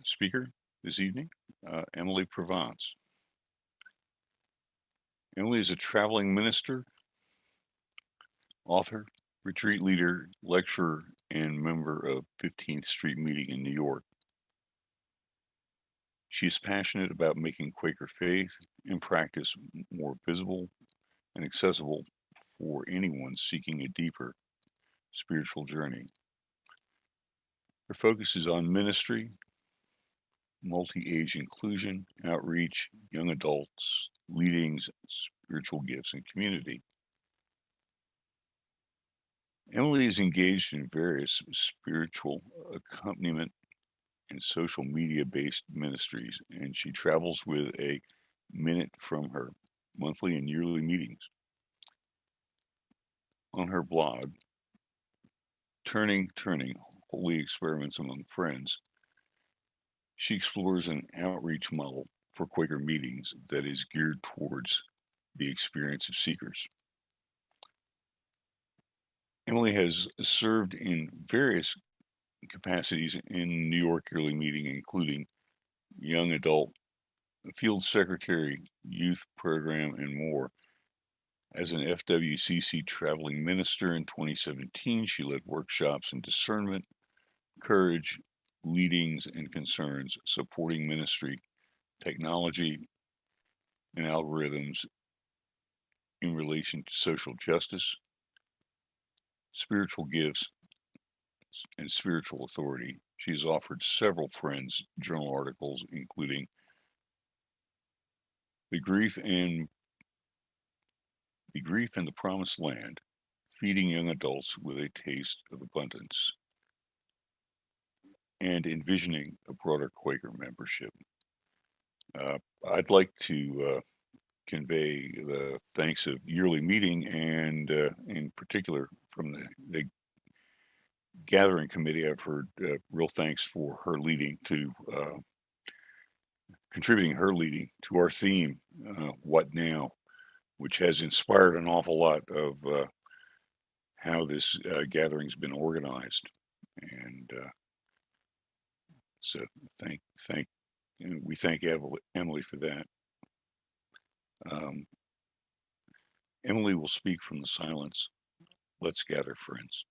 speaker this evening, Emily Provance. Emily is a traveling minister, author, retreat leader, lecturer, and member of 15th Street Meeting in New York. She is passionate about making Quaker faith and practice more visible and accessible for anyone seeking a deeper spiritual journey. Her focus is on ministry, multi-age inclusion, outreach, young adults, leadings, spiritual gifts, and community. Emily is engaged in various spiritual accompaniment and social media-based ministries, and she travels with a minute from her monthly and yearly meetings. On her blog, Turning, Holy Experiments Among Friends, she explores an outreach model for Quaker meetings that is geared towards the experience of seekers. Emily has served in various capacities in New York Yearly Meeting, including young adult, field secretary, youth program, and more. As an FWCC traveling minister in 2017, she led workshops in discernment, courage, leadings, and concerns, supporting ministry, technology, and algorithms in relation to social justice, spiritual gifts, and spiritual authority. She has offered several Friends journal articles, including The Grief and the Promised Land, Feeding Young Adults with a Taste of Abundance, and Envisioning a Broader Quaker Membership. I'd like to convey the thanks of Yearly Meeting, and in particular from the Gathering Committee. I've heard real thanks for her leading to contributing her leading to our theme, What Now, which has inspired an awful lot of how this gathering's been organized. And so we thank Emily for that. Emily will speak from the silence. Let's gather, friends.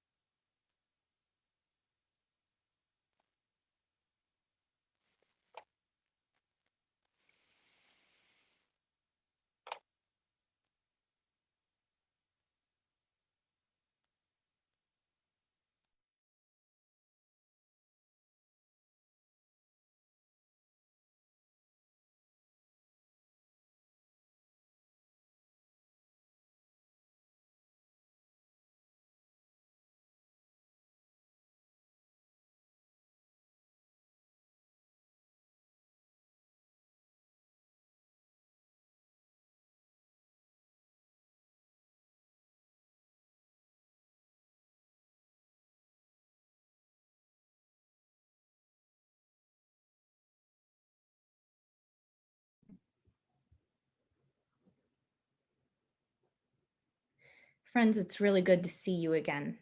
Friends, it's really good to see you again.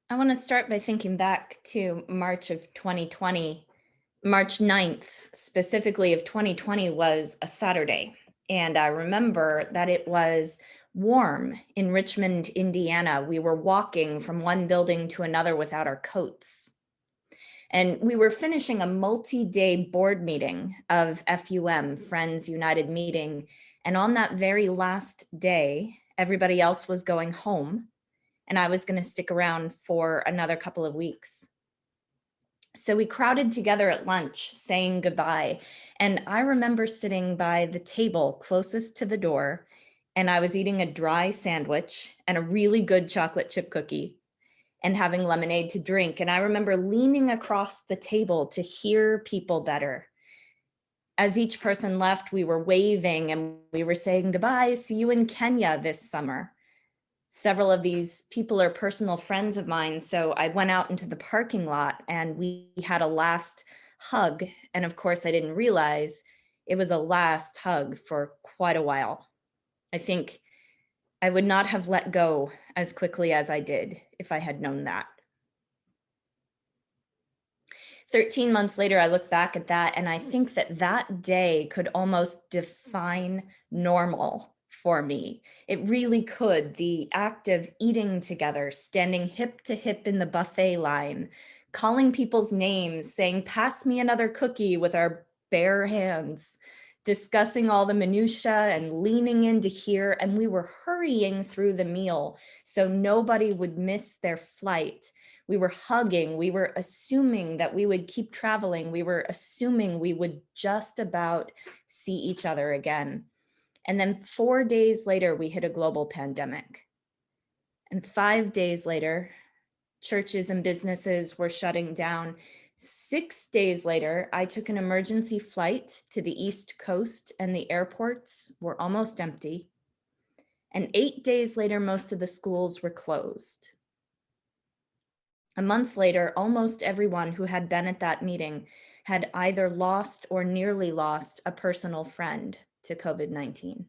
I want to start by thinking back to March of 2020. March 9th, specifically of 2020, was a Saturday. And I remember that it was warm in Richmond, Indiana. We were walking from one building to another without our coats. And we were finishing a multi-day board meeting of FUM, Friends United Meeting. And on that very last day, everybody else was going home, and I was going to stick around for another couple of weeks. So we crowded together at lunch, saying goodbye. And I remember sitting by the table closest to the door, and I was eating a dry sandwich and a really good chocolate chip cookie and having lemonade to drink. And I remember leaning across the table to hear people better. As each person left, we were waving and we were saying goodbye, see you in Kenya this summer. Several of these people are personal friends of mine, so I went out into the parking lot and we had a last hug. And of course, I didn't realize it was a last hug for quite a while. I think I would not have let go as quickly as I did if I had known that. 13 months later, I look back at that and I think that that day could almost define normal for me. It really could. The act of eating together, standing hip to hip in the buffet line, calling people's names, saying, "Pass me another cookie," with our bare hands, discussing all the minutia and leaning in to hear. And we were hurrying through the meal so nobody would miss their flight. We were hugging, we were assuming that we would keep traveling, we were assuming we would just about see each other again. And then 4 days later, we hit a global pandemic. And 5 days later, churches and businesses were shutting down. 6 days later, I took an emergency flight to the East Coast and the airports were almost empty. And 8 days later, most of the schools were closed. A month later, almost everyone who had been at that meeting had either lost or nearly lost a personal friend to COVID-19.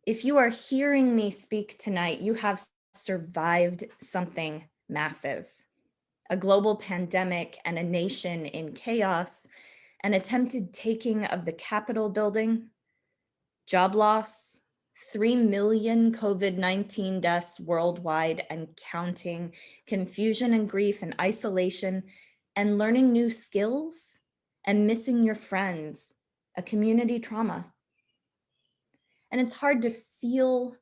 If you are hearing me speak tonight, you have survived something massive, a global pandemic and a nation in chaos, an attempted taking of the Capitol building, job loss, 3 million COVID-19 deaths worldwide and counting, confusion and grief and isolation, and learning new skills and missing your friends, a community trauma. And it's hard to feel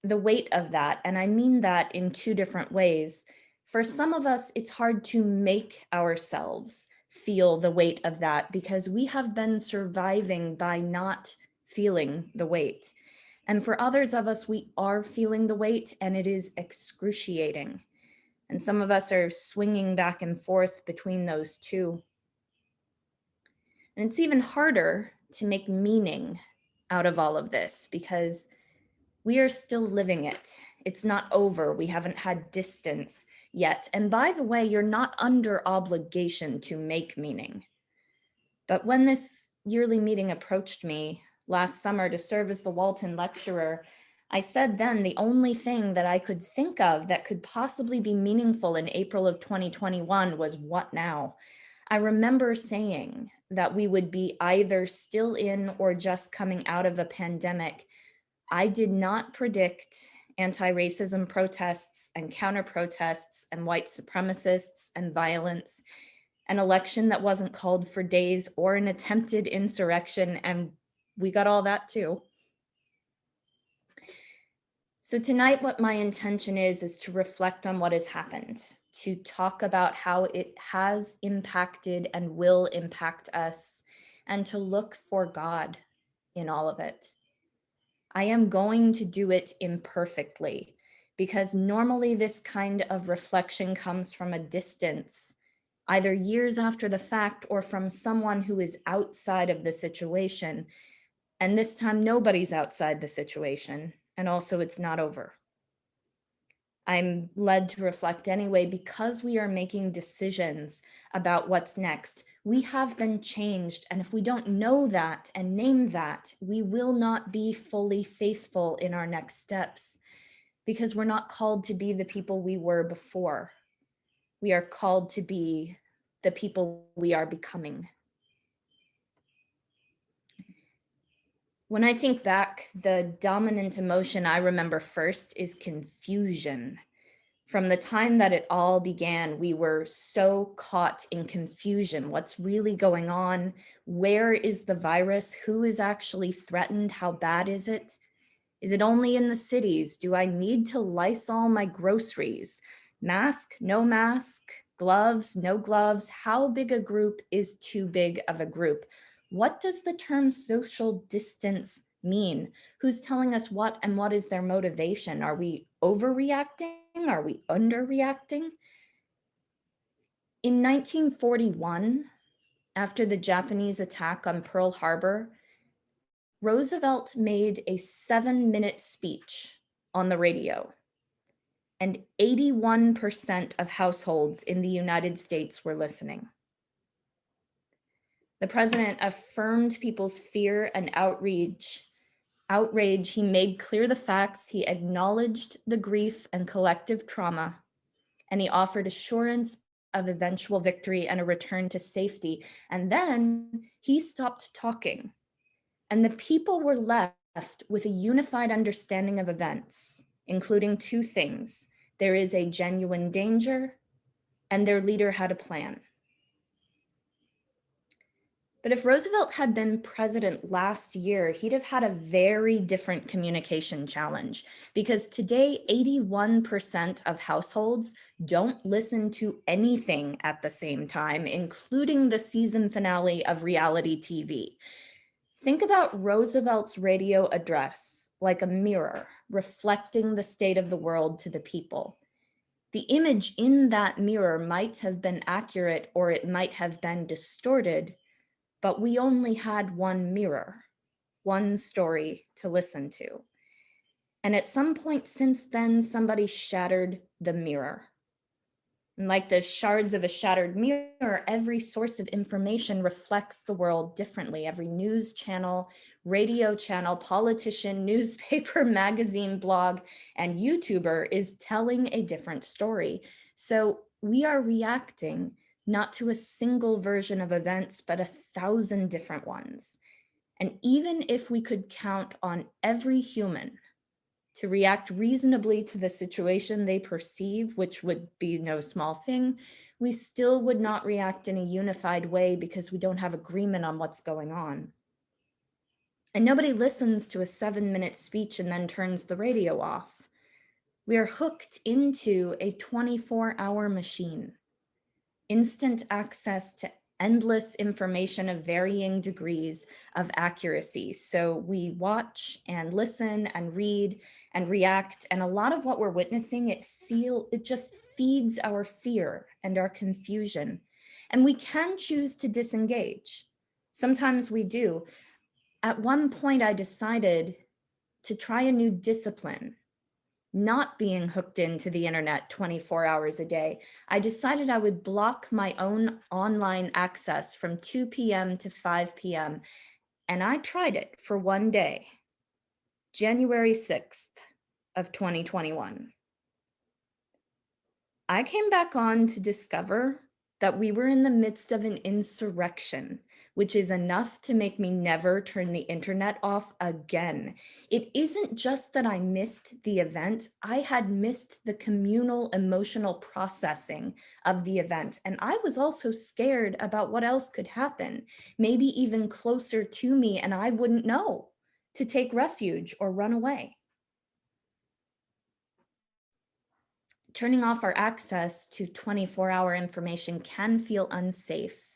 the weight of that. And I mean that in two different ways. For some of us, it's hard to make ourselves feel the weight of that because we have been surviving by not feeling the weight. And for others of us, we are feeling the weight and it is excruciating. And some of us are swinging back and forth between those two. And it's even harder to make meaning out of all of this because we are still living it. It's not over. We haven't had distance yet. And by the way, you're not under obligation to make meaning. But when this yearly meeting approached me last summer to serve as the Walton lecturer, I said then the only thing that I could think of that could possibly be meaningful in April of 2021 was what now? I remember saying that we would be either still in or just coming out of a pandemic. I did not predict anti-racism protests and counter-protests and white supremacists and violence, an election that wasn't called for days or an attempted insurrection, and we got all that too. So tonight, what my intention is to reflect on what has happened, to talk about how it has impacted and will impact us, and to look for God in all of it. I am going to do it imperfectly because normally this kind of reflection comes from a distance, either years after the fact or from someone who is outside of the situation. And this time nobody's outside the situation. And also it's not over. I'm led to reflect anyway because we are making decisions about what's next. We have been changed, and if we don't know that and name that, we will not be fully faithful in our next steps because we're not called to be the people we were before. We are called to be the people we are becoming. When I think back, the dominant emotion I remember first is confusion. From the time that it all began, we were so caught in confusion. What's really going on? Where is the virus? Who is actually threatened? How bad is it? Is it only in the cities? Do I need to Lysol my groceries? Mask, no mask, gloves, no gloves? How big a group is too big of a group? What does the term social distance mean? Who's telling us what and what is their motivation? Are we overreacting? Are we underreacting? In 1941, after the Japanese attack on Pearl Harbor, Roosevelt made a 7-minute speech on the radio, and 81% of households in the United States were listening. The president affirmed people's fear and outrage. He made clear the facts. He acknowledged the grief and collective trauma. and he offered assurance of eventual victory and a return to safety. And then he stopped talking, and the people were left with a unified understanding of events, including two things: there is a genuine danger, and their leader had a plan. But if Roosevelt had been president last year, he'd have had a very different communication challenge, because today, 81% of households don't listen to anything at the same time, including the season finale of reality TV. Think about Roosevelt's radio address like a mirror reflecting the state of the world to the people. The image in that mirror might have been accurate or it might have been distorted, but we only had one mirror, one story to listen to. And at some point since then, somebody shattered the mirror. And like the shards of a shattered mirror, every source of information reflects the world differently. Every news channel, radio channel, politician, newspaper, magazine, blog, and YouTuber is telling a different story. So we are reacting not to a single version of events, but 1,000 different ones. And even if we could count on every human to react reasonably to the situation they perceive, which would be no small thing, we still would not react in a unified way because we don't have agreement on what's going on. And nobody listens to a 7-minute speech and then turns the radio off. We are hooked into a 24-hour machine. Instant access to endless information of varying degrees of accuracy. So we watch and listen and read and react. And a lot of what we're witnessing, it just feeds our fear and our confusion. And we can choose to disengage. Sometimes we do. At one point, I decided to try a new discipline, not being hooked into the internet 24 hours a day. I decided I would block my own online access from 2 p.m. to 5 p.m. And I tried it for one day, January 6th of 2021. I came back on to discover that we were in the midst of an insurrection, which is enough to make me never turn the internet off again. It isn't just that I missed the event, I had missed the communal emotional processing of the event. And I was also scared about what else could happen, maybe even closer to me, and I wouldn't know to take refuge or run away. Turning off our access to 24-hour information can feel unsafe.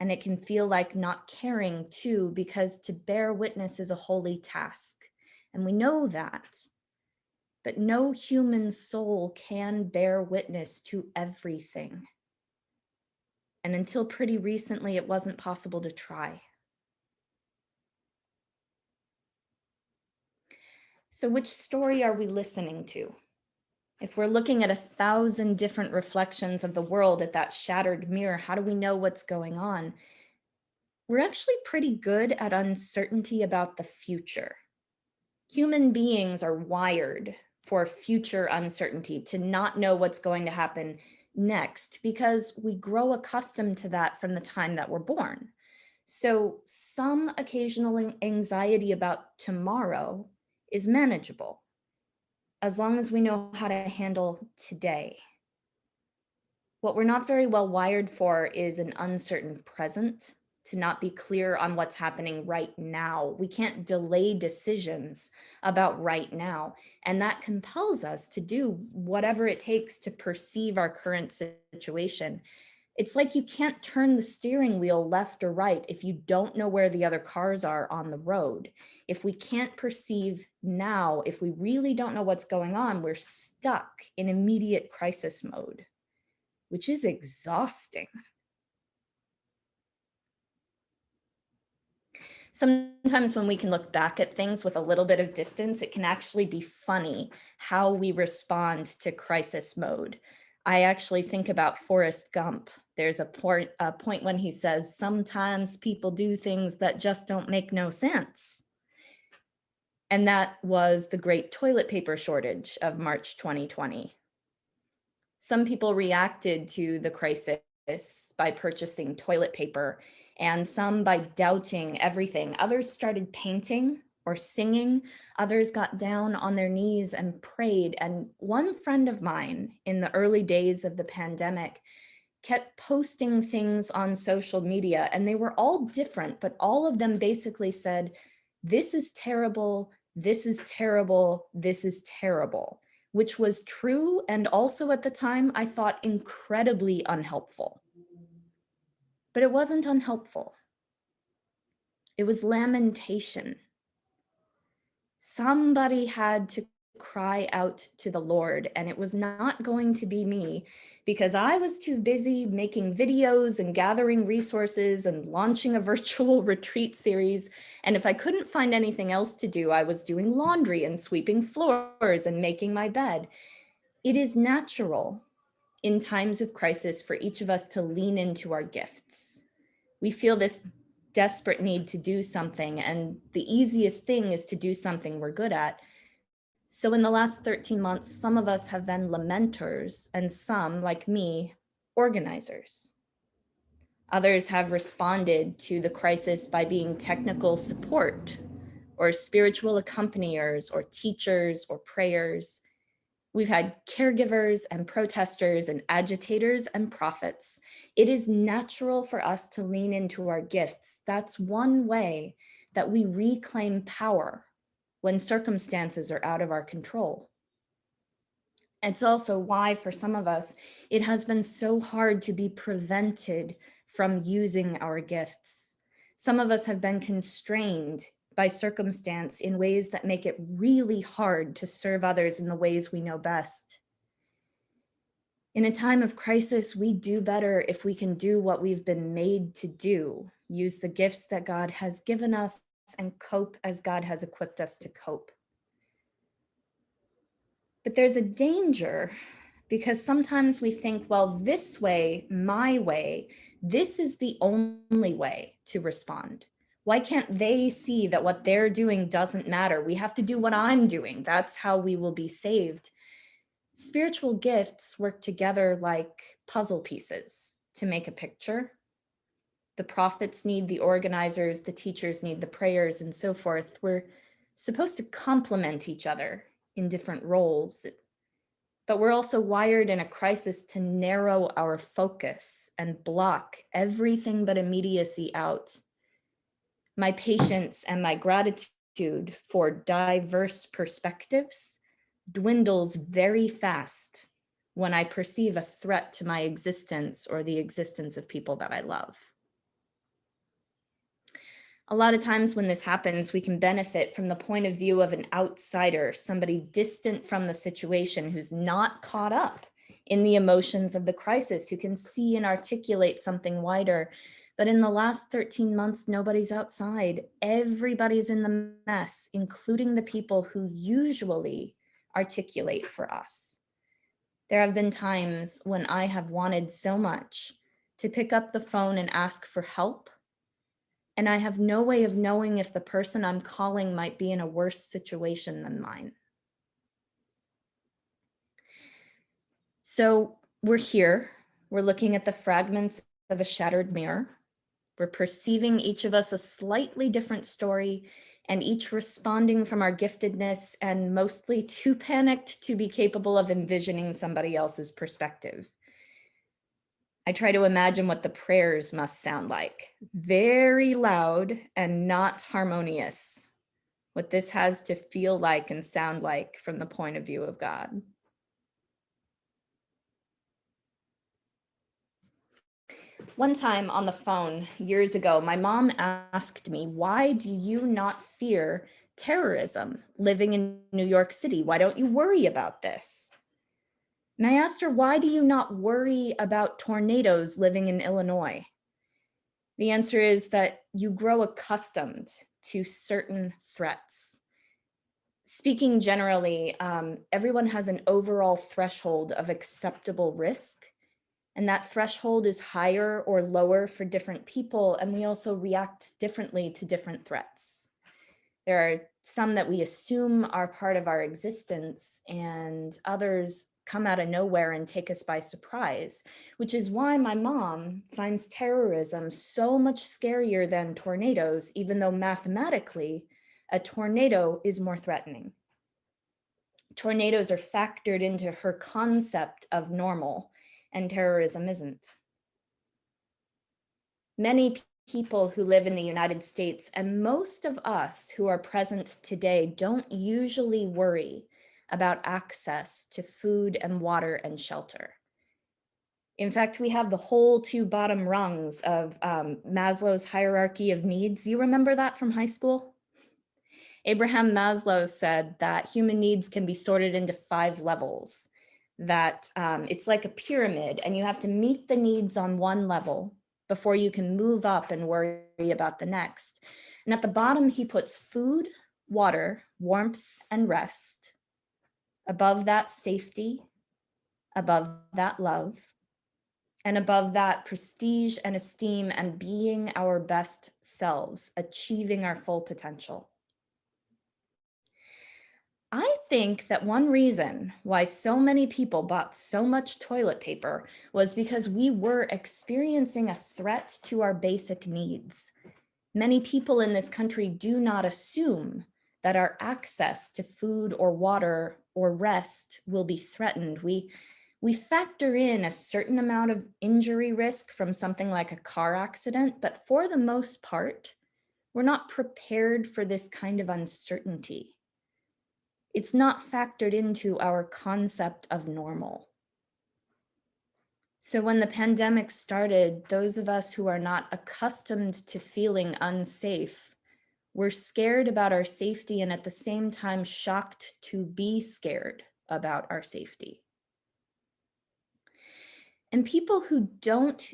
And it can feel like not caring too, because to bear witness is a holy task. And we know that. But no human soul can bear witness to everything. And until pretty recently, it wasn't possible to try. So which story are we listening to? If we're looking at 1,000 different reflections of the world at that shattered mirror, how do we know what's going on? We're actually pretty good at uncertainty about the future. Human beings are wired for future uncertainty, to not know what's going to happen next, because we grow accustomed to that from the time that we're born. So some occasional anxiety about tomorrow is manageable, as long as we know how to handle today. What we're not very well wired for is an uncertain present, to not be clear on what's happening right now. We can't delay decisions about right now. And that compels us to do whatever it takes to perceive our current situation. It's like you can't turn the steering wheel left or right if you don't know where the other cars are on the road. If we can't perceive now, if we really don't know what's going on, we're stuck in immediate crisis mode, which is exhausting. Sometimes when we can look back at things with a little bit of distance, it can actually be funny how we respond to crisis mode. I actually think about Forrest Gump. There's a point when he says, sometimes people do things that just don't make no sense. And that was the great toilet paper shortage of March 2020. Some people reacted to the crisis by purchasing toilet paper, and some by doubting everything. Others started painting or singing. Others got down on their knees and prayed. And one friend of mine in the early days of the pandemic kept posting things on social media, and they were all different, but all of them basically said, "This is terrible, this is terrible, this is terrible," which was true. And also at the time, I thought incredibly unhelpful. But it wasn't unhelpful. It was lamentation. Somebody had to cry out to the Lord, and it was not going to be me, because I was too busy making videos and gathering resources and launching a virtual retreat series. And if I couldn't find anything else to do, I was doing laundry and sweeping floors and making my bed. It is natural in times of crisis for each of us to lean into our gifts. We feel this desperate need to do something, and the easiest thing is to do something we're good at. So in the last 13 months, some of us have been lamenters, and some, like me, organizers. Others have responded to the crisis by being technical support, or spiritual accompaniers, or teachers, or prayers. We've had caregivers and protesters and agitators and prophets. It is natural for us to lean into our gifts. That's one way that we reclaim power when circumstances are out of our control. It's also why, for some of us, it has been so hard to be prevented from using our gifts. Some of us have been constrained by circumstance in ways that make it really hard to serve others in the ways we know best. In a time of crisis, we do better if we can do what we've been made to do, use the gifts that God has given us, and cope as God has equipped us to cope. But there's a danger, because sometimes we think, well, this way, my way, this is the only way to respond. Why can't they see that what they're doing doesn't matter? We have to do what I'm doing. That's how we will be saved. Spiritual gifts work together like puzzle pieces to make a picture. The prophets need the organizers, the teachers need the prayers, and so forth. We're supposed to complement each other in different roles. But we're also wired in a crisis to narrow our focus and block everything but immediacy out. My patience and my gratitude for diverse perspectives dwindles very fast when I perceive a threat to my existence or the existence of people that I love. A lot of times when this happens, we can benefit from the point of view of an outsider, somebody distant from the situation who's not caught up in the emotions of the crisis, who can see and articulate something wider. But in the last 13 months, nobody's outside. Everybody's in the mess, including the people who usually articulate for us. There have been times when I have wanted so much to pick up the phone and ask for help, and I have no way of knowing if the person I'm calling might be in a worse situation than mine. So we're here, we're looking at the fragments of a shattered mirror. We're perceiving each of us a slightly different story, and each responding from our giftedness and mostly too panicked to be capable of envisioning somebody else's perspective. I try to imagine what the prayers must sound like. Very loud and not harmonious. What this has to feel like and sound like from the point of view of God. One time on the phone years ago, my mom asked me, "Why do you not fear terrorism living in New York City? Why don't you worry about this?" And I asked her, "Why do you not worry about tornadoes living in Illinois?" The answer is that you grow accustomed to certain threats. Speaking generally, everyone has an overall threshold of acceptable risk, and that threshold is higher or lower for different people, and we also react differently to different threats. There are some that we assume are part of our existence, and others come out of nowhere and take us by surprise, which is why my mom finds terrorism so much scarier than tornadoes, even though mathematically a tornado is more threatening. Tornadoes are factored into her concept of normal, and terrorism isn't. Many people who live in the United States, and most of us who are present today, don't usually worry about access to food and water and shelter. In fact, we have the whole two bottom rungs of Maslow's hierarchy of needs. You remember that from high school? Abraham Maslow said that human needs can be sorted into 5 levels, that it's like a pyramid and you have to meet the needs on one level before you can move up and worry about the next. And at the bottom, he puts food, water, warmth, and rest. Above that, safety. Above that, love. And above that, prestige and esteem and being our best selves, achieving our full potential. I think that one reason why so many people bought so much toilet paper was because we were experiencing a threat to our basic needs. Many people in this country do not assume that our access to food or water or rest will be threatened. We factor in a certain amount of injury risk from something like a car accident, but for the most part, we're not prepared for this kind of uncertainty. It's not factored into our concept of normal. So when the pandemic started, those of us who are not accustomed to feeling unsafe were scared about our safety and at the same time shocked to be scared about our safety. And people who don't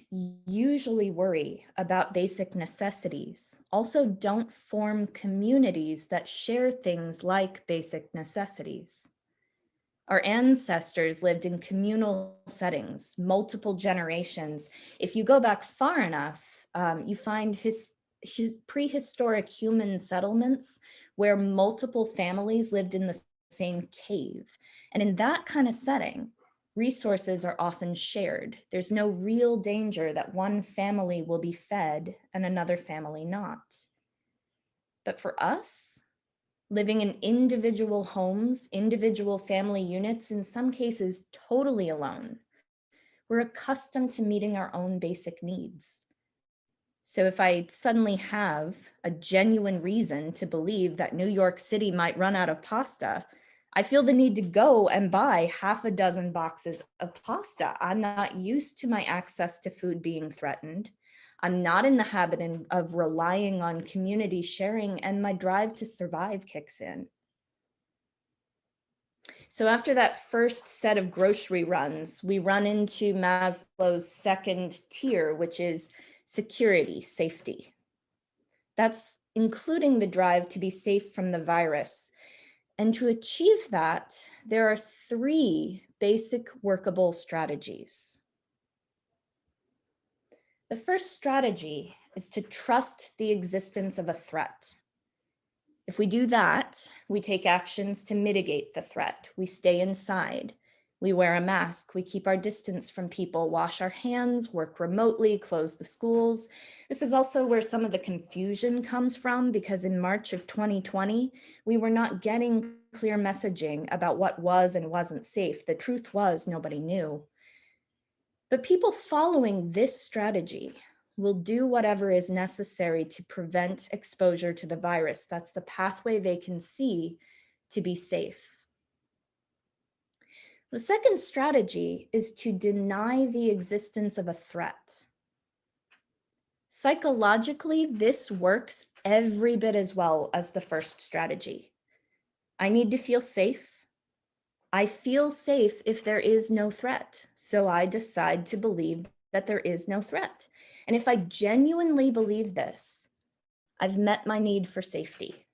usually worry about basic necessities also don't form communities that share things like basic necessities. Our ancestors lived in communal settings, multiple generations. If you go back far enough, you find his prehistoric human settlements where multiple families lived in the same cave. And in that kind of setting, resources are often shared. There's no real danger that one family will be fed and another family not. But for us, living in individual homes, individual family units, in some cases totally alone, we're accustomed to meeting our own basic needs. So if I suddenly have a genuine reason to believe that New York City might run out of pasta, I feel the need to go and buy 6 boxes of pasta. I'm not used to my access to food being threatened. I'm not in the habit of relying on community sharing, and my drive to survive kicks in. So after that first set of grocery runs, we run into Maslow's second tier, which is security, safety. That's including the drive to be safe from the virus. And to achieve that, there are 3 basic workable strategies. The first strategy is to trust the existence of a threat. If we do that, we take actions to mitigate the threat. We stay inside. We wear a mask. We keep our distance from people, wash our hands, work remotely, close the schools. This is also where some of the confusion comes from, because in March of 2020, we were not getting clear messaging about what was and wasn't safe. The truth was nobody knew. But people following this strategy will do whatever is necessary to prevent exposure to the virus. That's the pathway they can see to be safe. The second strategy is to deny the existence of a threat. Psychologically, this works every bit as well as the first strategy. I need to feel safe. I feel safe if there is no threat, so I decide to believe that there is no threat. And if I genuinely believe this, I've met my need for safety.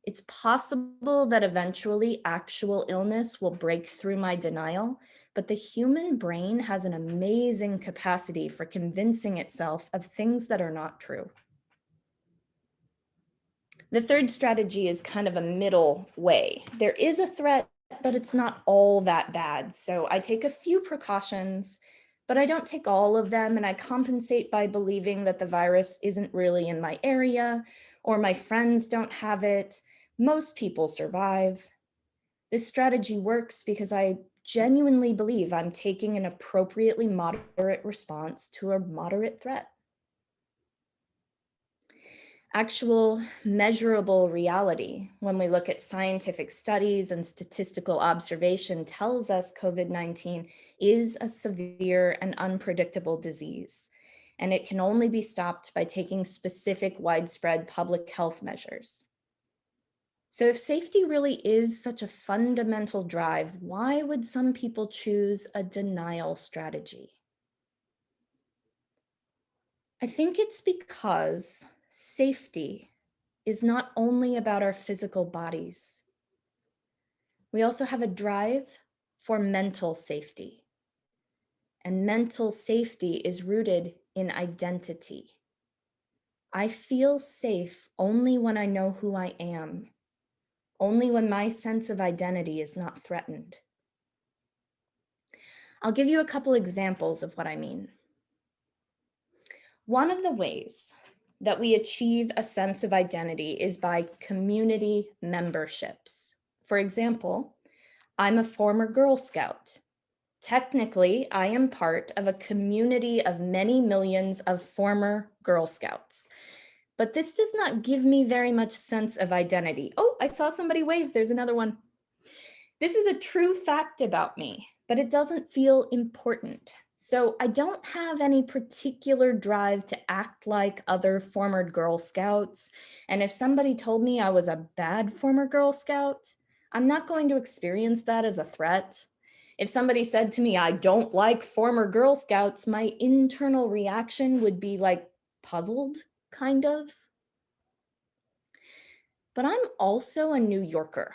It's possible that eventually actual illness will break through my denial, but the human brain has an amazing capacity for convincing itself of things that are not true. The third strategy is kind of a middle way. There is a threat, but it's not all that bad. So I take a few precautions, but I don't take all of them, and I compensate by believing that the virus isn't really in my area or my friends don't have it. Most people survive. This strategy works because I genuinely believe I'm taking an appropriately moderate response to a moderate threat. Actual measurable reality, when we look at scientific studies and statistical observation, tells us COVID-19 is a severe and unpredictable disease, and it can only be stopped by taking specific widespread public health measures. So if safety really is such a fundamental drive, why would some people choose a denial strategy? I think it's because safety is not only about our physical bodies. We also have a drive for mental safety. And mental safety is rooted in identity. I feel safe only when I know who I am, only when my sense of identity is not threatened. I'll give you a couple examples of what I mean. One of the ways that we achieve a sense of identity is by community memberships. For example, I'm a former Girl Scout. Technically, I am part of a community of many millions of former Girl Scouts. But this does not give me very much sense of identity. Oh, I saw somebody wave. There's another one. This is a true fact about me, but it doesn't feel important. So I don't have any particular drive to act like other former Girl Scouts. And if somebody told me I was a bad former Girl Scout, I'm not going to experience that as a threat. If somebody said to me, I don't like former Girl Scouts, my internal reaction would be like puzzled, kind of. But I'm also a New Yorker.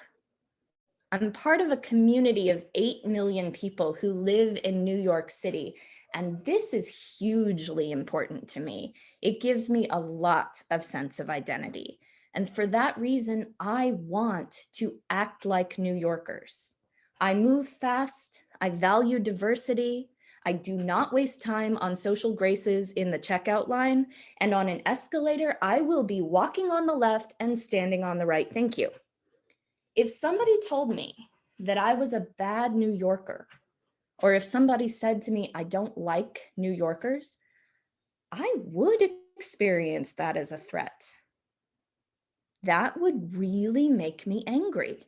I'm part of a community of 8 million people who live in New York City, and this is hugely important to me. It gives me a lot of sense of identity. And for that reason, I want to act like New Yorkers. I move fast, I value diversity, I do not waste time on social graces in the checkout line, and on an escalator, I will be walking on the left and standing on the right. Thank you. If somebody told me that I was a bad New Yorker, or if somebody said to me, I don't like New Yorkers, I would experience that as a threat. That would really make me angry.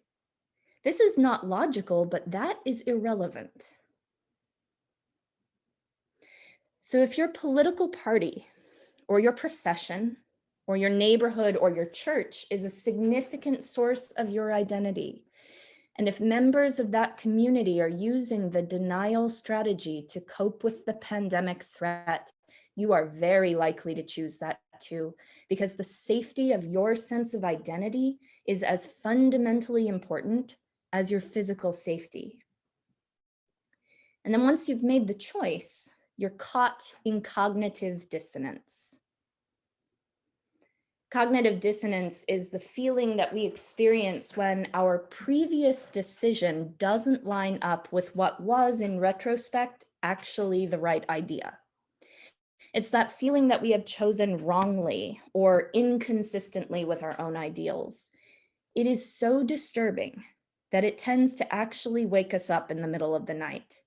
This is not logical, but that is irrelevant. So if your political party or your profession or your neighborhood or your church is a significant source of your identity, and if members of that community are using the denial strategy to cope with the pandemic threat, you are very likely to choose that too, because the safety of your sense of identity is as fundamentally important as your physical safety. And then once you've made the choice, you're caught in cognitive dissonance. Cognitive dissonance is the feeling that we experience when our previous decision doesn't line up with what was, in retrospect, actually the right idea. It's that feeling that we have chosen wrongly or inconsistently with our own ideals. It is so disturbing that it tends to actually wake us up in the middle of the night.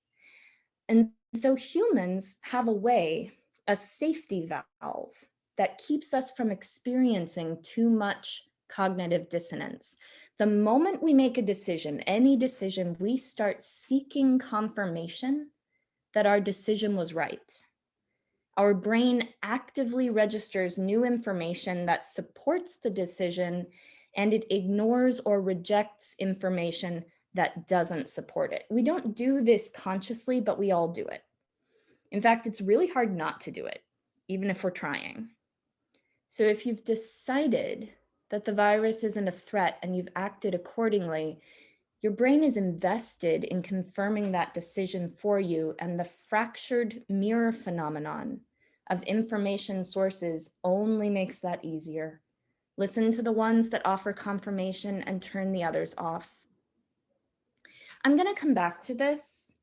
And so humans have a way, a safety valve, that keeps us from experiencing too much cognitive dissonance. The moment we make a decision, any decision, we start seeking confirmation that our decision was right. Our brain actively registers new information that supports the decision, and it ignores or rejects information that doesn't support it. We don't do this consciously, but we all do it. In fact, it's really hard not to do it, even if we're trying. So if you've decided that the virus isn't a threat and you've acted accordingly, your brain is invested in confirming that decision for you, and the fractured mirror phenomenon of information sources only makes that easier. Listen to the ones that offer confirmation and turn the others off. I'm going to come back to this,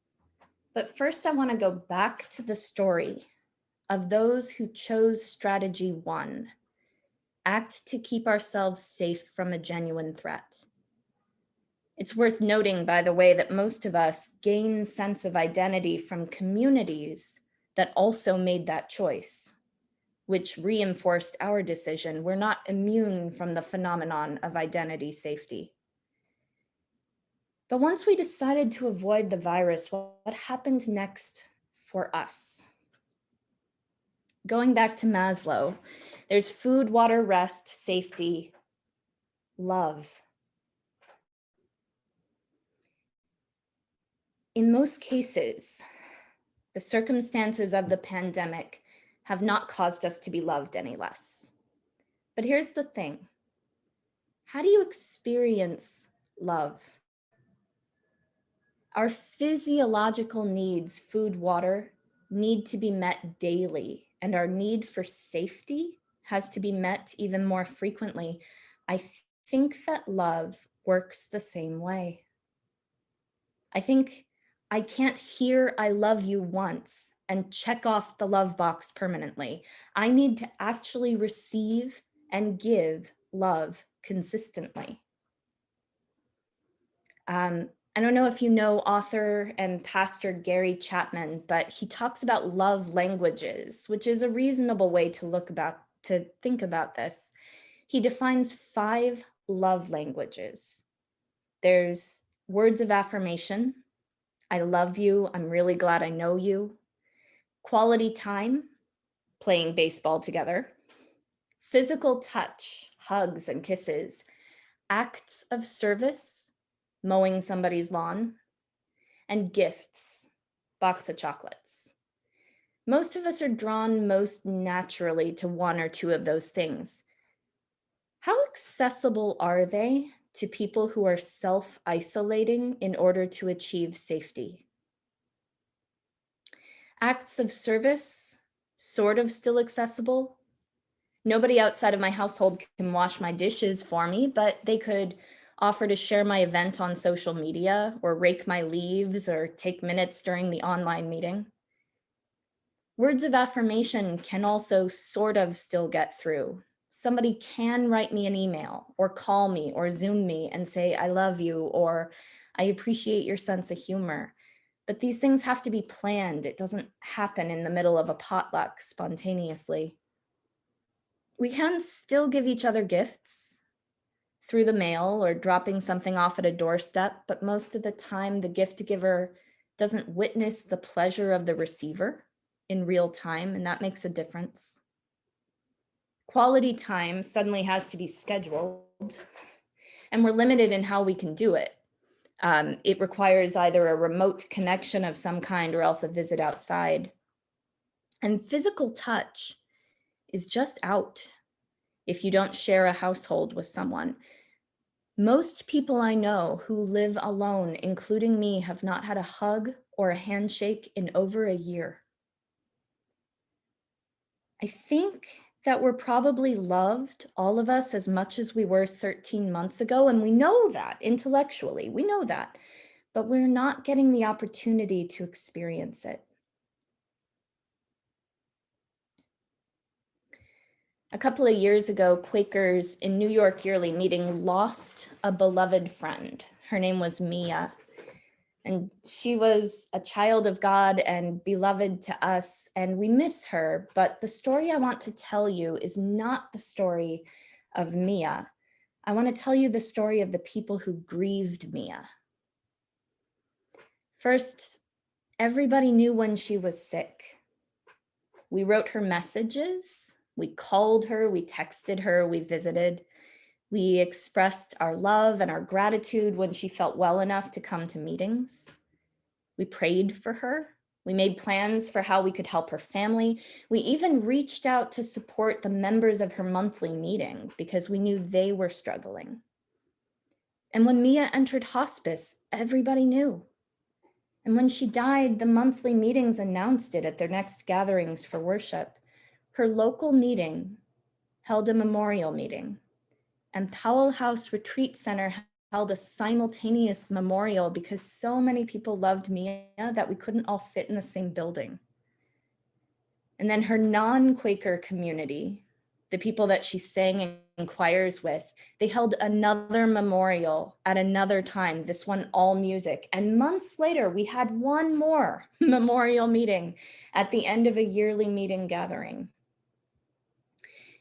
but first I want to go back to the story of those who chose strategy 1, act to keep ourselves safe from a genuine threat. It's worth noting, by the way, that most of us gain sense of identity from communities that also made that choice, which reinforced our decision. We're not immune from the phenomenon of identity safety. But once we decided to avoid the virus, what happened next for us? Going back to Maslow, there's food, water, rest, safety, love. In most cases, the circumstances of the pandemic have not caused us to be loved any less. But here's the thing. How do you experience love? Our physiological needs, food, water, need to be met daily, and our need for safety has to be met even more frequently. I think that love works the same way. I think I can't hear I love you once and check off the love box permanently. I need to actually receive and give love consistently. I don't know if you know author and pastor Gary Chapman, but he talks about love languages, which is a reasonable way to think about this. He defines 5 love languages. There's words of affirmation. I love you. I'm really glad I know you. Quality time, playing baseball together. Physical touch, hugs and kisses. Acts of service, mowing somebody's lawn. And gifts, box of chocolates. Most of us are drawn most naturally to 1 or 2 of those things. How accessible are they to people who are self-isolating in order to achieve safety? Acts of service, sort of still accessible. Nobody outside of my household can wash my dishes for me, but they could offer to share my event on social media or rake my leaves or take minutes during the online meeting. Words of affirmation can also sort of still get through. Somebody can write me an email or call me or Zoom me and say, I love you, or I appreciate your sense of humor. But these things have to be planned. It doesn't happen in the middle of a potluck spontaneously. We can still give each other gifts through the mail or dropping something off at a doorstep, but most of the time the gift giver doesn't witness the pleasure of the receiver in real time, and that makes a difference. Quality time suddenly has to be scheduled, and we're limited in how we can do it. It requires either a remote connection of some kind or else a visit outside. And physical touch is just out if you don't share a household with someone. Most people I know who live alone, including me, have not had a hug or a handshake in over a year. I think that we're probably loved, all of us, as much as we were 13 months ago, and we know that intellectually, we know that, but we're not getting the opportunity to experience it. A couple of years ago, Quakers in New York Yearly Meeting lost a beloved friend. Her name was Mia, and she was a child of God and beloved to us, and we miss her. But the story I want to tell you is not the story of Mia. I want to tell you the story of the people who grieved Mia. First, everybody knew when she was sick. We wrote her messages, we called her, we texted her, we visited. We expressed our love and our gratitude when she felt well enough to come to meetings. We prayed for her. We made plans for how we could help her family. We even reached out to support the members of her monthly meeting because we knew they were struggling. And when Mia entered hospice, everybody knew. And when she died, the monthly meetings announced it at their next gatherings for worship. Her local meeting held a memorial meeting, and Powell House Retreat Center held a simultaneous memorial because so many people loved Mia that we couldn't all fit in the same building. And then her non-Quaker community, the people that she sang in choirs with, they held another memorial at another time, this one all music. And months later, we had one more memorial meeting at the end of a yearly meeting gathering.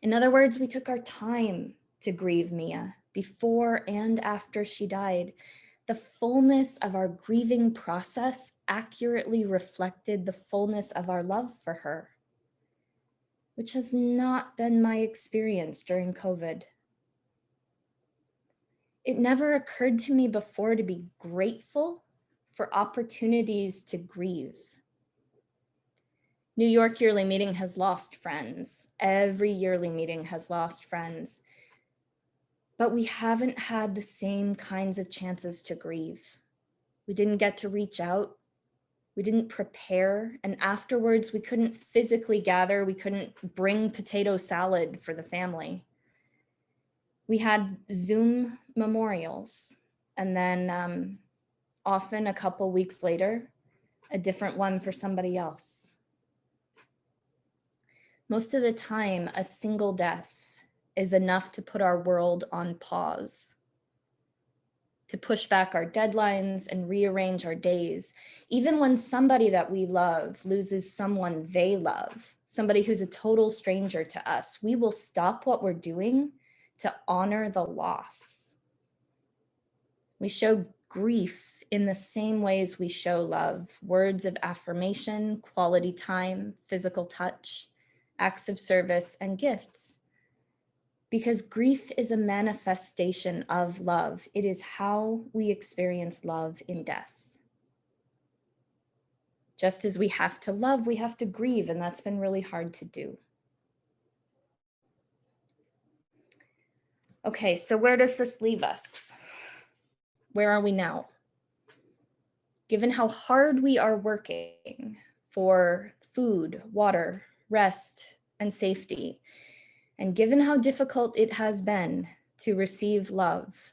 In other words, we took our time to grieve Mia before and after she died. The fullness of our grieving process accurately reflected the fullness of our love for her, which has not been my experience during COVID. It never occurred to me before to be grateful for opportunities to grieve. New York Yearly Meeting has lost friends. Every yearly meeting has lost friends. But we haven't had the same kinds of chances to grieve. We didn't get to reach out. We didn't prepare, and afterwards we couldn't physically gather. We couldn't bring potato salad for the family. We had Zoom memorials, and then often a couple weeks later, a different one for somebody else. Most of the time, a single death is enough to put our world on pause, to push back our deadlines and rearrange our days. Even when somebody that we love loses someone they love, somebody who's a total stranger to us, we will stop what we're doing to honor the loss. We show grief in the same ways we show love: words of affirmation, quality time, physical touch, acts of service, and gifts. Because grief is a manifestation of love. It is how we experience love in death. Just as we have to love, we have to grieve, and that's been really hard to do. Okay, so where does this leave us? Where are we now? Given how hard we are working for food, water, rest, and safety, and given how difficult it has been to receive love,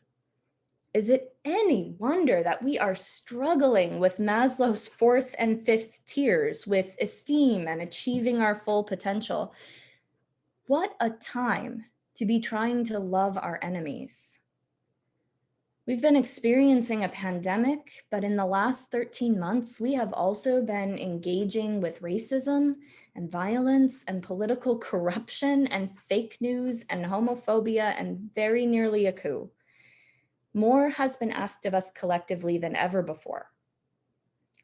is it any wonder that we are struggling with Maslow's 4th and 5th tiers, with esteem and achieving our full potential? What a time to be trying to love our enemies. We've been experiencing a pandemic, but in the last 13 months, we have also been engaging with racism and violence and political corruption and fake news and homophobia and very nearly a coup. More has been asked of us collectively than ever before,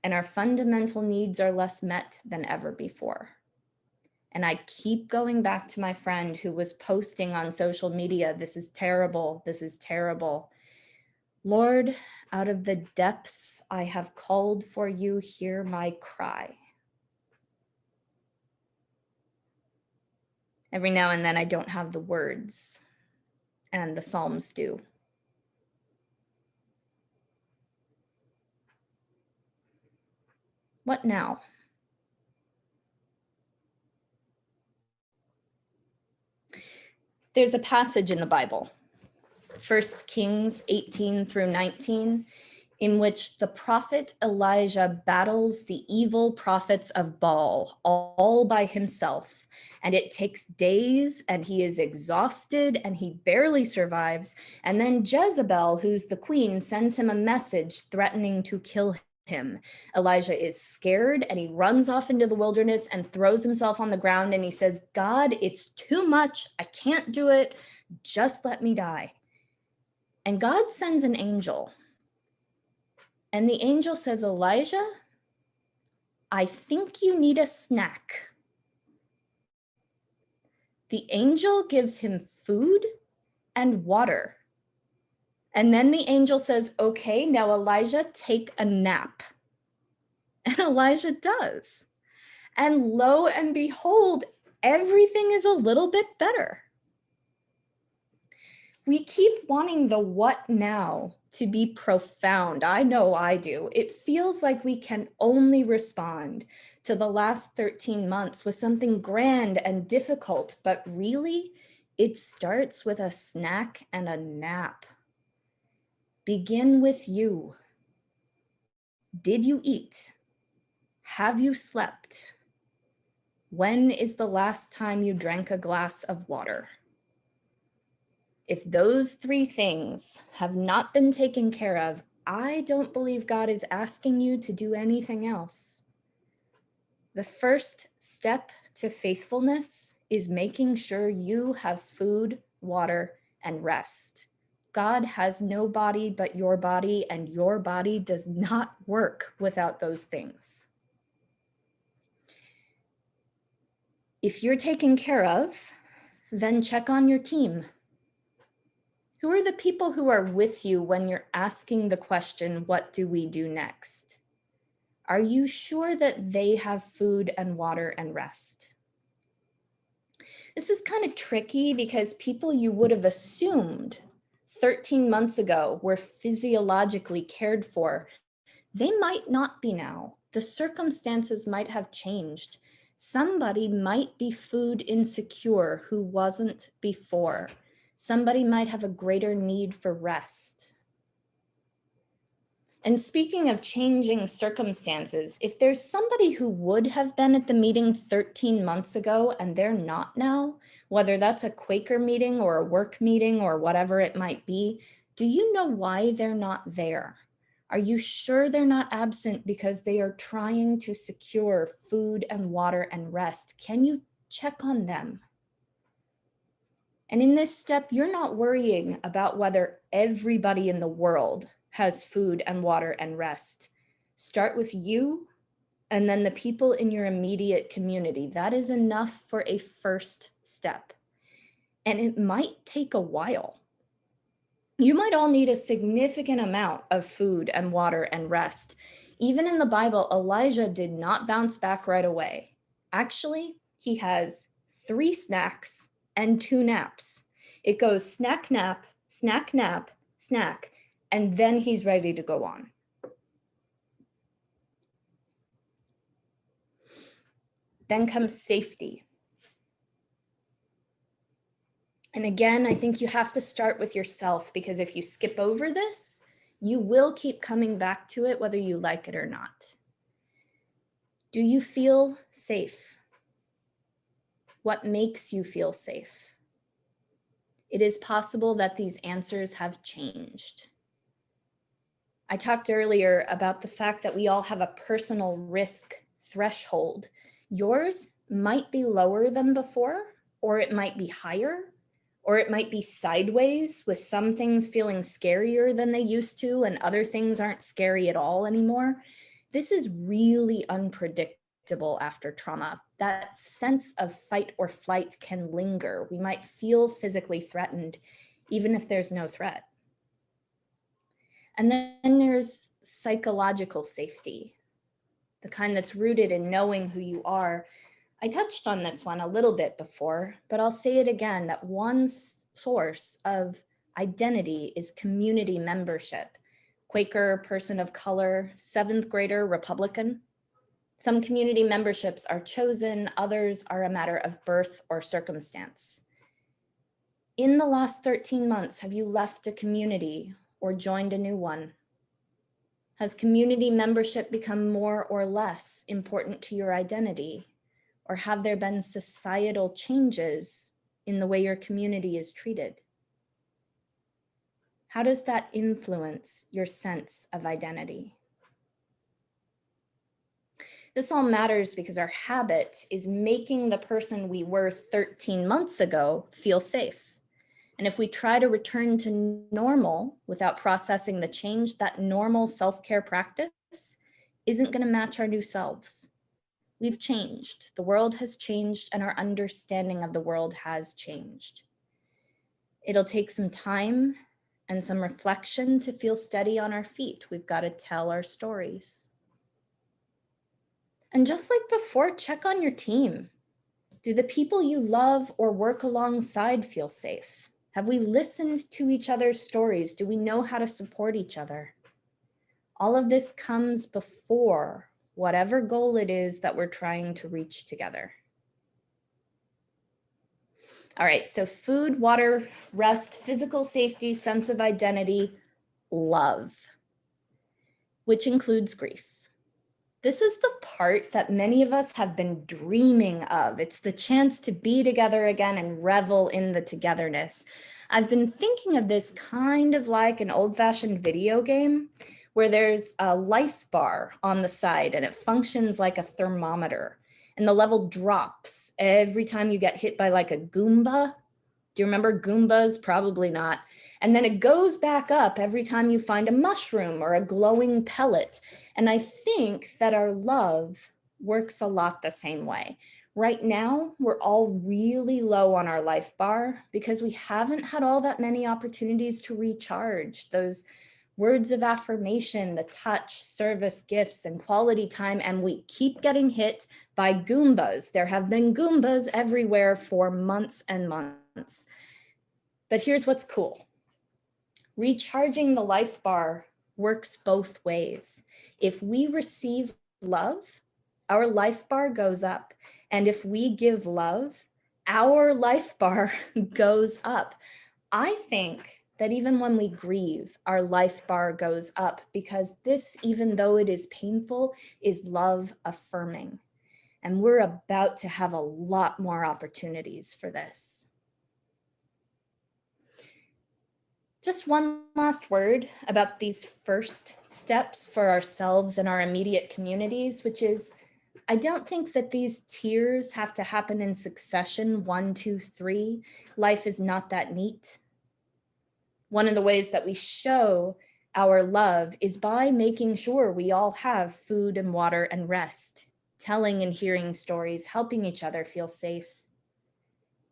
and our fundamental needs are less met than ever before. And I keep going back to my friend who was posting on social media, "This is terrible, this is terrible." Lord, out of the depths I have called for you, hear my cry. Every now and then I don't have the words, and the Psalms do. What now? There's a passage in the Bible, 1 Kings 18 through 19, in which the prophet Elijah battles the evil prophets of Baal all by himself. And it takes days, and he is exhausted, and he barely survives. And then Jezebel, who's the queen, sends him a message threatening to kill him. Elijah is scared, and he runs off into the wilderness and throws himself on the ground, and he says, "God, it's too much. I can't do it. Just let me die." And God sends an angel. And the angel says, "Elijah, I think you need a snack." The angel gives him food and water. And then the angel says, "Okay, now Elijah, take a nap." And Elijah does. And lo and behold, everything is a little bit better. We keep wanting the what now to be profound. I know I do. It feels like we can only respond to the last 13 months with something grand and difficult, but really, it starts with a snack and a nap. begin with you. Did you eat? Have you slept? When is the last time you drank a glass of water? If those three things have not been taken care of, I don't believe God is asking you to do anything else. The first step to faithfulness is making sure you have food, water, and rest. God has no body but your body, and your body does not work without those things. If you're taken care of, then check on your team. Who are the people who are with you when you're asking the question, what do we do next? Are you sure that they have food and water and rest? This is kind of tricky because people you would have assumed 13 months ago were physiologically cared for, they might not be now. The circumstances might have changed. Somebody might be food insecure who wasn't before. Somebody might have a greater need for rest. And speaking of changing circumstances, if there's somebody who would have been at the meeting 13 months ago and they're not now, whether that's a Quaker meeting or a work meeting or whatever it might be, do you know why they're not there? Are you sure they're not absent because they are trying to secure food and water and rest? Can you check on them? And in this step, you're not worrying about whether everybody in the world has food and water and rest. Start with you and then the people in your immediate community. That is enough for a first step. And it might take a while. You might all need a significant amount of food and water and rest. Even in the Bible, Elijah did not bounce back right away. Actually, he has 3 snacks and 2 naps. It goes snack, nap, snack, nap, snack, and then he's ready to go on. Then comes safety. And again, I think you have to start with yourself, because if you skip over this, you will keep coming back to it whether you like it or not. Do you feel safe? What makes you feel safe? It is possible that these answers have changed. I talked earlier about the fact that we all have a personal risk threshold. Yours might be lower than before, or it might be higher, or it might be sideways, with some things feeling scarier than they used to and other things aren't scary at all anymore. This is really unpredictable after trauma. That sense of fight or flight can linger. We might feel physically threatened, even if there's no threat. And then there's psychological safety, the kind that's rooted in knowing who you are. I touched on this one a little bit before, but I'll say it again, that one source of identity is community membership. Quaker, person of color, 7th grader, Republican. Some community memberships are chosen, others are a matter of birth or circumstance. In the last 13 months, have you left a community or joined a new one? Has community membership become more or less important to your identity? Or have there been societal changes in the way your community is treated? How does that influence your sense of identity? This all matters because our habit is making the person we were 13 months ago feel safe. And if we try to return to normal without processing the change, that normal self-care practice isn't going to match our new selves. We've changed. The world has changed, and our understanding of the world has changed. It'll take some time and some reflection to feel steady on our feet. We've got to tell our stories. And just like before, check on your team. Do the people you love or work alongside feel safe? Have we listened to each other's stories? Do we know how to support each other? All of this comes before whatever goal it is that we're trying to reach together. All right, so food, water, rest, physical safety, sense of identity. love, which includes grief. This is the part that many of us have been dreaming of. It's the chance to be together again and revel in the togetherness. I've been thinking of this kind of like an old-fashioned video game where there's a life bar on the side and it functions like a thermometer, and the level drops every time you get hit by like a Goomba. Do you remember Goombas? Probably not. And then it goes back up every time you find a mushroom or a glowing pellet. And I think that our love works a lot the same way. Right now, we're all really low on our life bar because we haven't had all that many opportunities to recharge. Those words of affirmation, the touch, service, gifts, and quality time, and we keep getting hit by Goombas. There have been Goombas everywhere for months and months. But here's what's cool. Recharging the life bar works both ways. If we receive love, our life bar goes up. And if we give love, our life bar goes up. I think that even when we grieve, our life bar goes up because this, even though it is painful, is love affirming. And we're about to have a lot more opportunities for this. Just one last word about these first steps for ourselves and our immediate communities, which is, I don't think that these tiers have to happen in succession, 1, 2, 3. Life is not that neat. One of the ways that we show our love is by making sure we all have food and water and rest, telling and hearing stories, helping each other feel safe.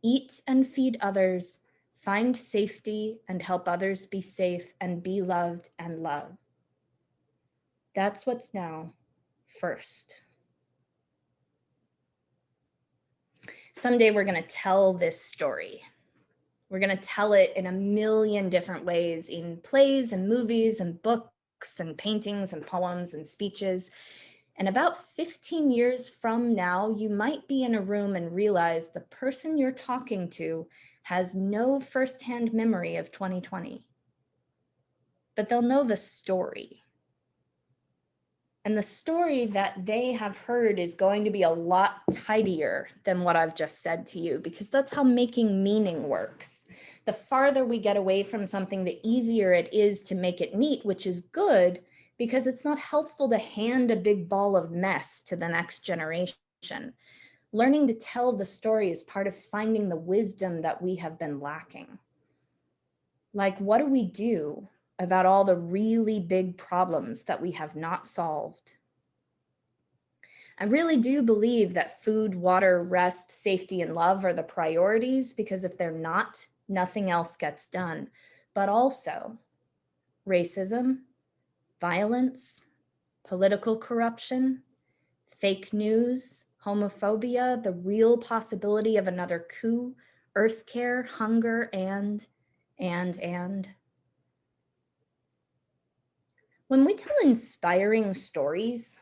Eat and feed others, find safety and help others be safe and be loved and love. That's what's now first. Someday we're going to tell this story. We're going to tell it in a million different ways, in plays and movies and books and paintings and poems and speeches. And about 15 years from now, you might be in a room and realize the person you're talking to has no firsthand memory of 2020, but they'll know the story. And the story that they have heard is going to be a lot tidier than what I've just said to you, because that's how making meaning works. The farther we get away from something, the easier it is to make it neat, which is good because it's not helpful to hand a big ball of mess to the next generation. Learning to tell the story is part of finding the wisdom that we have been lacking. Like, what do we do about all the really big problems that we have not solved? I really do believe that food, water, rest, safety, and love are the priorities, because if they're not, nothing else gets done. But also racism, violence, political corruption, fake news, homophobia, the real possibility of another coup, earth care, hunger, and. When we tell inspiring stories,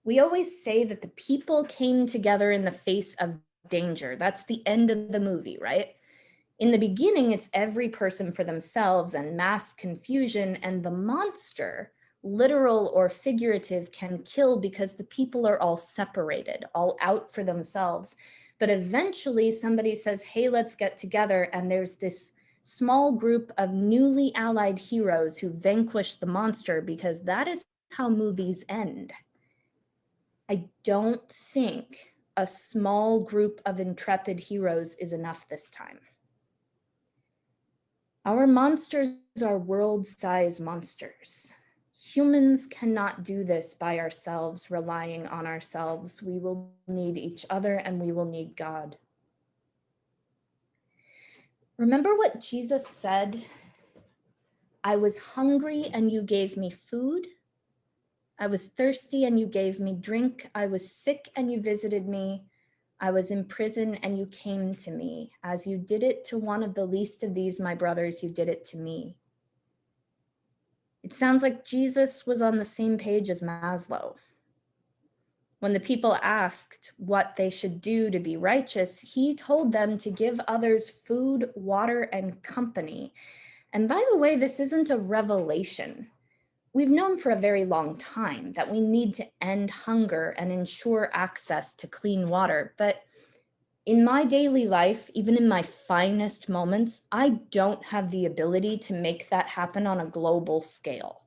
we always say that the people came together in the face of danger. That's the end of the movie, right? In the beginning, it's every person for themselves and mass confusion, and the monster, literal or figurative, can kill because the people are all separated, all out for themselves. But eventually somebody says, hey, let's get together, and there's this small group of newly allied heroes who vanquish the monster, because that is how movies end. I don't think a small group of intrepid heroes is enough this time. Our monsters are world-size monsters. Humans cannot do this by ourselves, relying on ourselves. We will need each other, and we will need God. Remember what Jesus said? I was hungry and you gave me food. I was thirsty and you gave me drink. I was sick and you visited me. I was in prison and you came to me. As you did it to one of the least of these, my brothers, you did it to me. It sounds like Jesus was on the same page as Maslow. When the people asked what they should do to be righteous, he told them to give others food, water, and company. And by the way, this isn't a revelation. We've known for a very long time that we need to end hunger and ensure access to clean water. But in my daily life, even in my finest moments, I don't have the ability to make that happen on a global scale.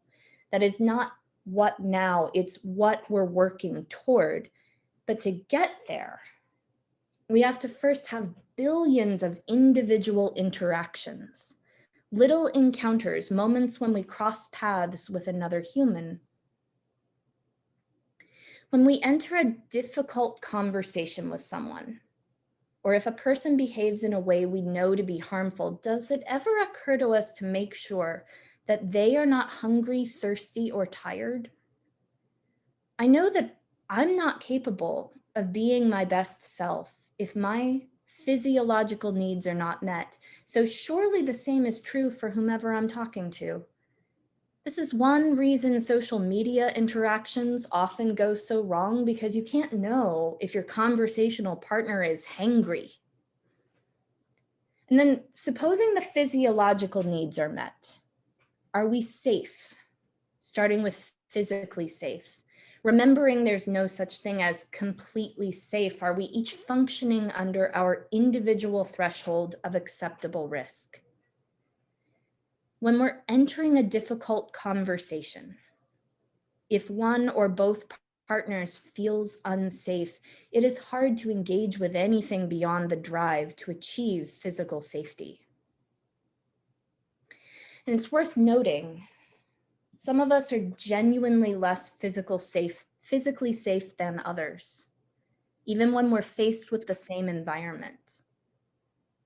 That is not what now, it's what we're working toward. But to get there, we have to first have billions of individual interactions, little encounters, moments when we cross paths with another human. When we enter a difficult conversation with someone, or if a person behaves in a way we know to be harmful, does it ever occur to us to make sure that they are not hungry, thirsty, or tired? I know that I'm not capable of being my best self if my physiological needs are not met. So surely the same is true for whomever I'm talking to. This is one reason social media interactions often go so wrong, because you can't know if your conversational partner is hangry. And then supposing the physiological needs are met, are we safe? Starting with physically safe. Remembering there's no such thing as completely safe, are we each functioning under our individual threshold of acceptable risk? When we're entering a difficult conversation, if one or both partners feels unsafe, it is hard to engage with anything beyond the drive to achieve physical safety. And it's worth noting, some of us are genuinely less physically safe than others, even when we're faced with the same environment.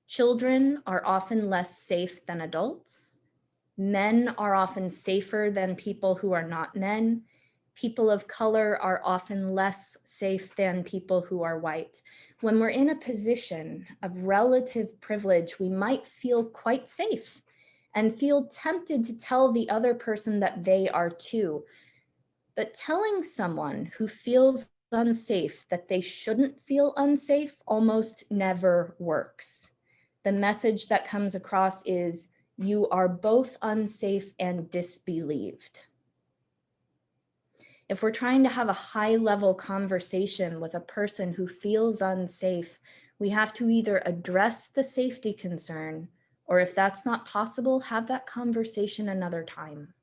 Children are often less safe than adults. Men are often safer than people who are not men. People of color are often less safe than people who are white. When we're in a position of relative privilege, we might feel quite safe and feel tempted to tell the other person that they are too. But telling someone who feels unsafe that they shouldn't feel unsafe almost never works. The message that comes across is, you are both unsafe and disbelieved. If we're trying to have a high-level conversation with a person who feels unsafe, we have to either address the safety concern, or if that's not possible, have that conversation another time.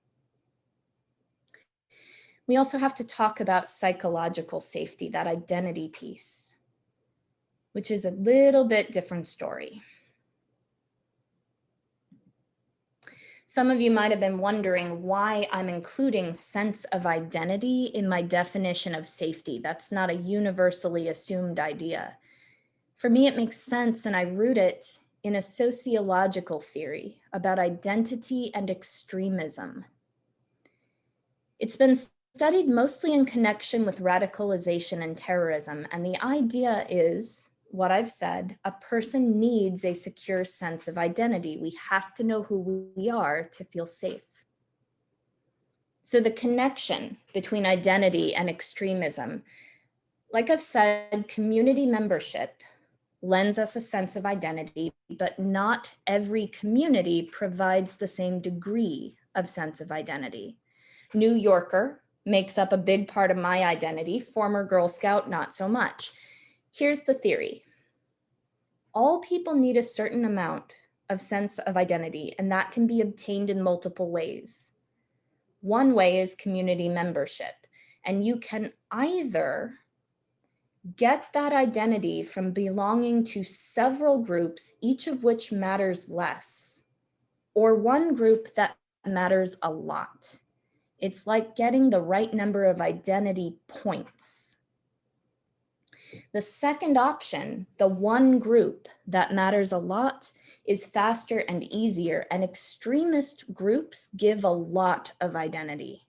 We also have to talk about psychological safety, that identity piece, which is a little bit different story. Some of you might have been wondering why I'm including sense of identity in my definition of safety. That's not a universally assumed idea. For me, it makes sense, and I root it in a sociological theory about identity and extremism. It's been studied mostly in connection with radicalization and terrorism, and the idea is, what I've said, a person needs a secure sense of identity. We have to know who we are to feel safe. So the connection between identity and extremism, like I've said, community membership lends us a sense of identity, but not every community provides the same degree of sense of identity. New Yorker makes up a big part of my identity, former Girl Scout, not so much. Here's the theory. All people need a certain amount of sense of identity, and that can be obtained in multiple ways. One way is community membership, and you can either get that identity from belonging to several groups, each of which matters less, or one group that matters a lot. It's like getting the right number of identity points. The second option, the one group that matters a lot, is faster and easier, and extremist groups give a lot of identity.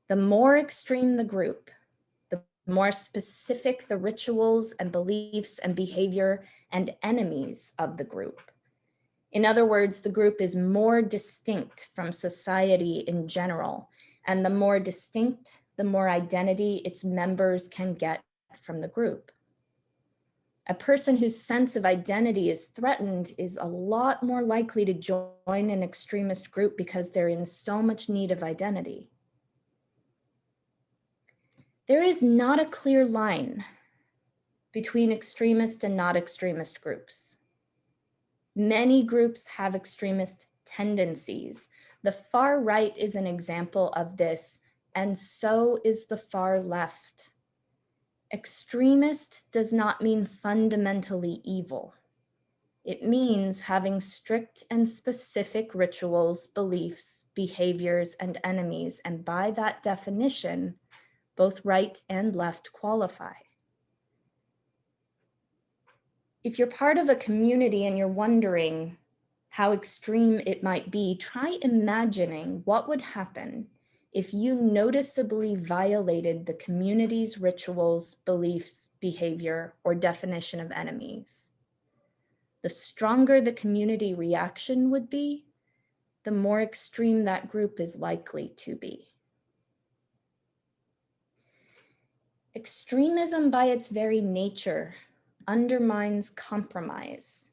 The more extreme the group, the more specific the rituals and beliefs and behavior and enemies of the group. In other words, the group is more distinct from society in general, and the more distinct, the more identity its members can get from the group. A person whose sense of identity is threatened is a lot more likely to join an extremist group because they're in so much need of identity. There is not a clear line between extremist and not extremist groups. Many groups have extremist tendencies. The far right is an example of this, and so is the far left. Extremist does not mean fundamentally evil. It means having strict and specific rituals, beliefs, behaviors, and enemies, and by that definition, both right and left qualify. If you're part of a community and you're wondering how extreme it might be, try imagining what would happen if you noticeably violated the community's rituals, beliefs, behavior, or definition of enemies. The stronger the community reaction would be, the more extreme that group is likely to be. Extremism by its very nature undermines compromise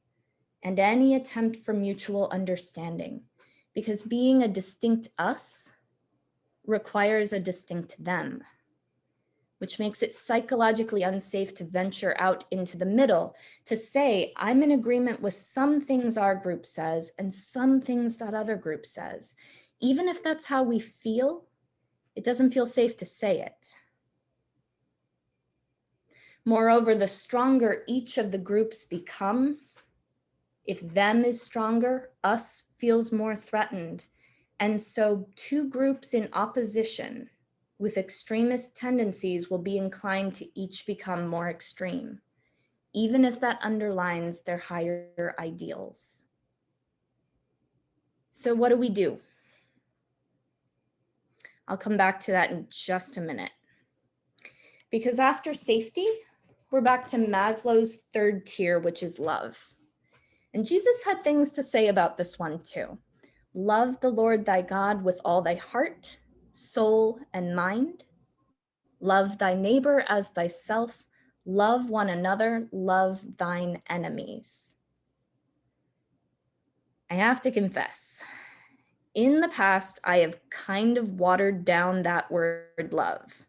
and any attempt for mutual understanding, because being a distinct us requires a distinct them, which makes it psychologically unsafe to venture out into the middle, to say, I'm in agreement with some things our group says and some things that other group says. Even if that's how we feel, it doesn't feel safe to say it. Moreover, the stronger each of the groups becomes, if them is stronger, us feels more threatened. And so two groups in opposition with extremist tendencies will be inclined to each become more extreme, even if that underlines their higher ideals. So what do? I'll come back to that in just a minute. Because after safety, we're back to Maslow's third tier, which is love. And Jesus had things to say about this one too. Love the Lord thy God with all thy heart, soul, and mind. Love thy neighbor as thyself. Love one another. Love thine enemies. I have to confess, in the past, I have kind of watered down that word love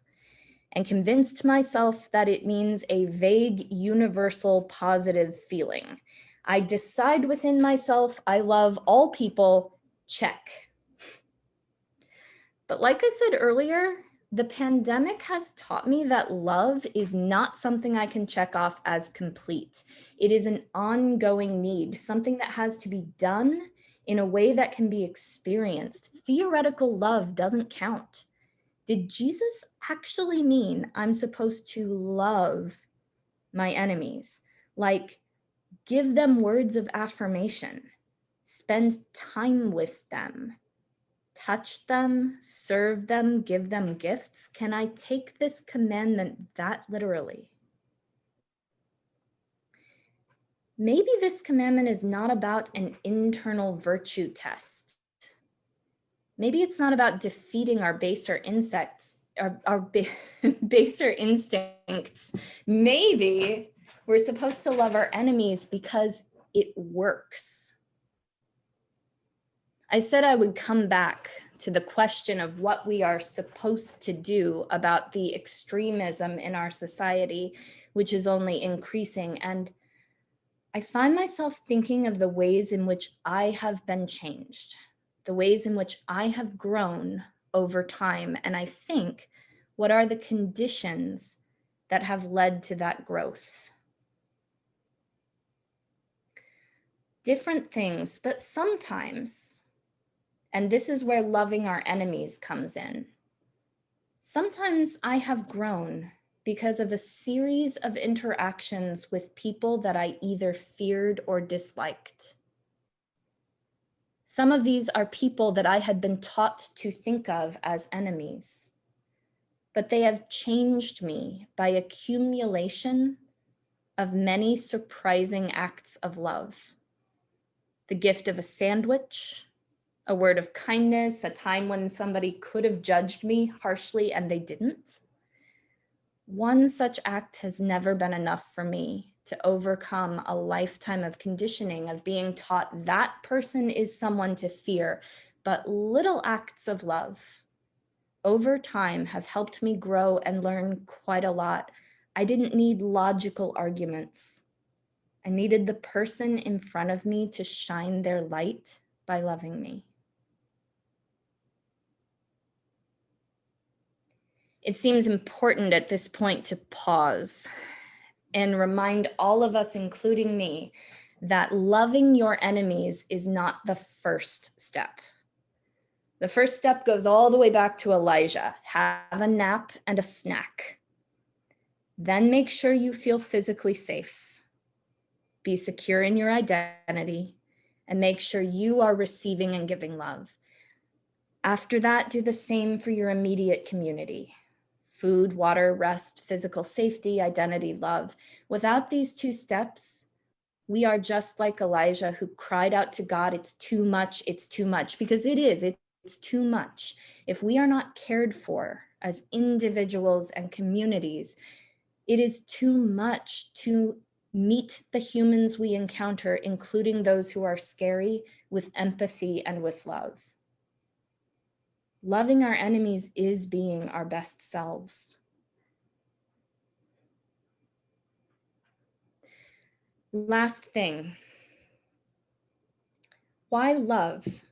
and convinced myself that it means a vague, universal, positive feeling. I decide within myself, I love all people, check. But like I said earlier, the pandemic has taught me that love is not something I can check off as complete. It is an ongoing need, something that has to be done in a way that can be experienced. Theoretical love doesn't count. Did Jesus actually mean I'm supposed to love my enemies? Like, give them words of affirmation, spend time with them, touch them, serve them, give them gifts? Can I take this commandment that literally? Maybe this commandment is not about an internal virtue test. Maybe it's not about defeating our baser instincts. Maybe we're supposed to love our enemies because it works. I said I would come back to the question of what we are supposed to do about the extremism in our society, which is only increasing. And I find myself thinking of the ways in which I have been changed, the ways in which I have grown over time. And I think, what are the conditions that have led to that growth? Different things, but sometimes, and this is where loving our enemies comes in, sometimes I have grown because of a series of interactions with people that I either feared or disliked. Some of these are people that I had been taught to think of as enemies, but they have changed me by accumulation of many surprising acts of love. The gift of a sandwich, a word of kindness, a time when somebody could have judged me harshly and they didn't. One such act has never been enough for me to overcome a lifetime of conditioning, of being taught that person is someone to fear, but little acts of love over time have helped me grow and learn quite a lot. I didn't need logical arguments. I needed the person in front of me to shine their light by loving me. It seems important at this point to pause and remind all of us, including me, that loving your enemies is not the first step. The first step goes all the way back to Elijah. Have a nap and a snack. Then make sure you feel physically safe. Be secure in your identity and make sure you are receiving and giving love. After that, do the same for your immediate community. Food, water, rest, physical safety, identity, love. Without these two steps, we are just like Elijah, who cried out to God, it's too much, because it is, it's too much. If we are not cared for as individuals and communities, it is too much to meet the humans we encounter, including those who are scary, with empathy and with love. Loving our enemies is being our best selves. Last thing, why love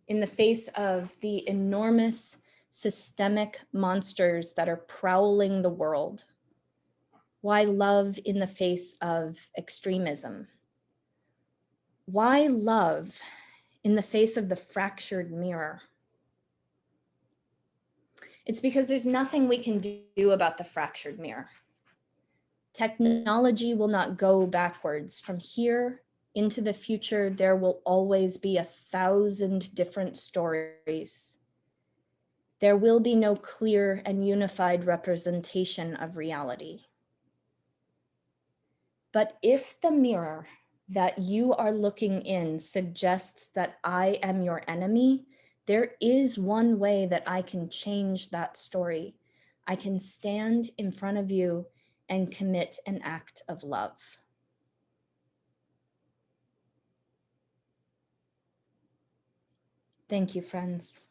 in the face of the enormous systemic monsters that are prowling the world? Why love in the face of extremism? Why love in the face of the fractured mirror? It's because there's nothing we can do about the fractured mirror. Technology will not go backwards. From here into the future, there will always be 1,000 different stories. There will be no clear and unified representation of reality. But if the mirror that you are looking in suggests that I am your enemy, there is one way that I can change that story. I can stand in front of you and commit an act of love. Thank you, friends.